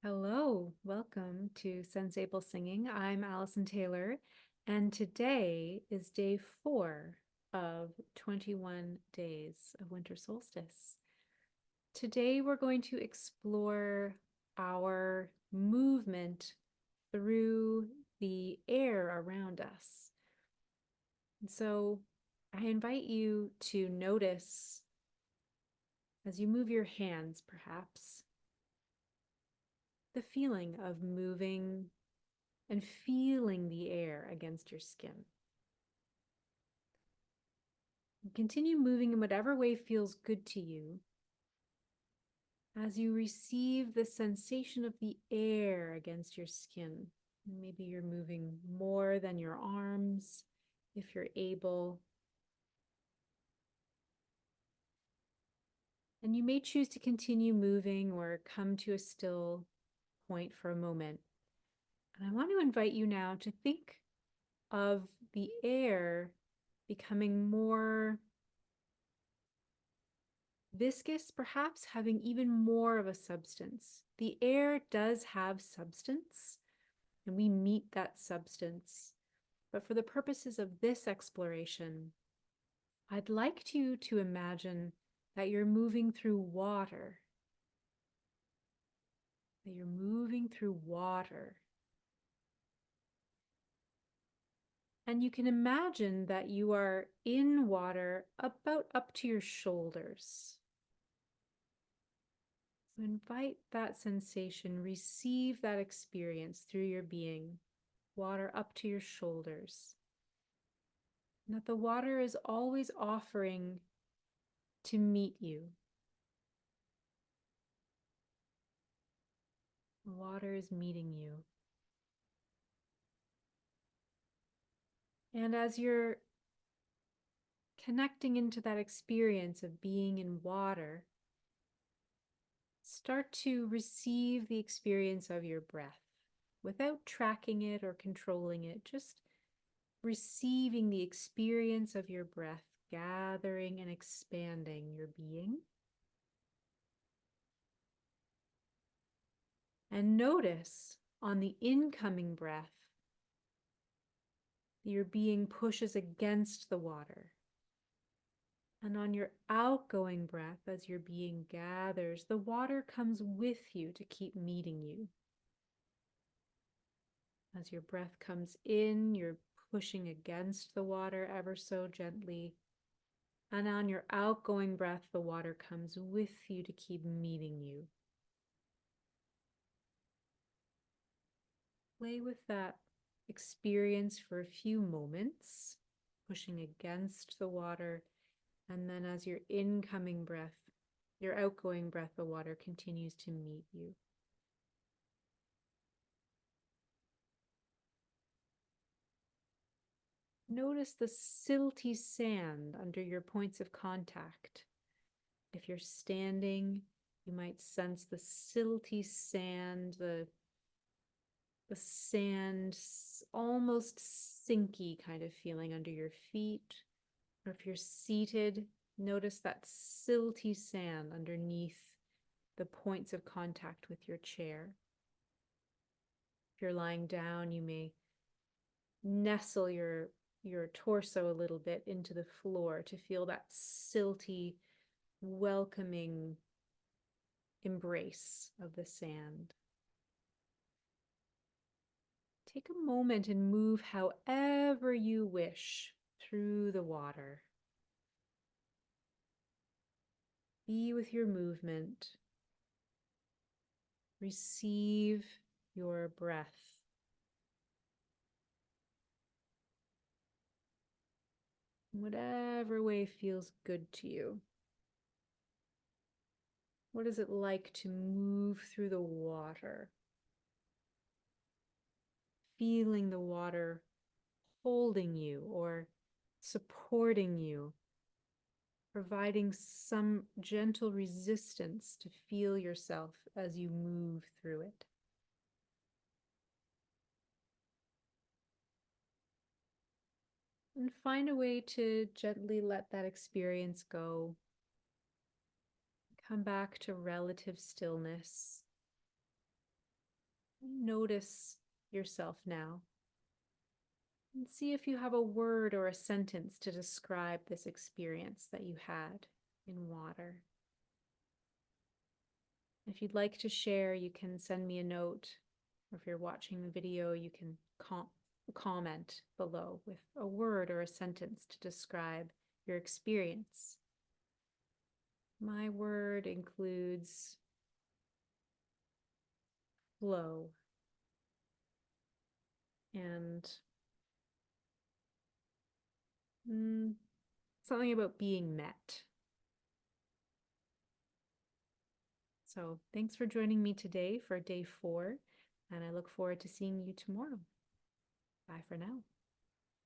Hello, welcome to Sensible Singing. I'm Alison Taylor, and today is day 4 of 21 days of Winter Solstice. Today we're going to explore our movement through the air around us. And so I invite you to notice as you move your hands, perhaps, the feeling of moving and feeling the air against your skin. Continue moving in whatever way feels good to you as you receive the sensation of the air against your skin. Maybe you're moving more than your arms if you're able. And you may choose to continue moving or come to a still point for a moment. And I want to invite you now to think of the air becoming more viscous, perhaps having even more of a substance. The air does have substance, and we meet that substance. But for the purposes of this exploration, I'd like you to imagine that you're moving through water. That you're moving through water. And you can imagine that you are in water about up to your shoulders. So invite that sensation, receive that experience through your being, water up to your shoulders. And that the water is always offering to meet you. The water is meeting you. And as you're connecting into that experience of being in water, start to receive the experience of your breath without tracking it or controlling it, just receiving the experience of your breath, gathering and expanding your being. And notice on the incoming breath, your being pushes against the water. And on your outgoing breath, as your being gathers, the water comes with you to keep meeting you. As your breath comes in, you're pushing against the water ever so gently. And on your outgoing breath, the water comes with you to keep meeting you. Play with that experience for a few moments, pushing against the water. And then as your incoming breath, your outgoing breath, the water continues to meet you. Notice the silty sand under your points of contact. If you're standing, you might sense the silty sand, the sand almost sinky kind of feeling under your feet. Or if you're seated, notice that silty sand underneath the points of contact with your chair. If you're lying down, you may nestle your torso a little bit into the floor to feel that silty, welcoming embrace of the sand. Take a moment and move however you wish through the water. Be with your movement. Receive your breath. Whatever way feels good to you. What is it like to move through the water? Feeling the water holding you or supporting you, providing some gentle resistance to feel yourself as you move through it. And find a way to gently let that experience go. Come back to relative stillness. Notice yourself now and see if you have a word or a sentence to describe this experience that you had in water. If you'd like to share, you can send me a note, or if you're watching the video, you can comment below with a word or a sentence to describe your experience. My word includes flow and something about being met. So thanks for joining me today for day 4, and I look forward to seeing you tomorrow. Bye for now.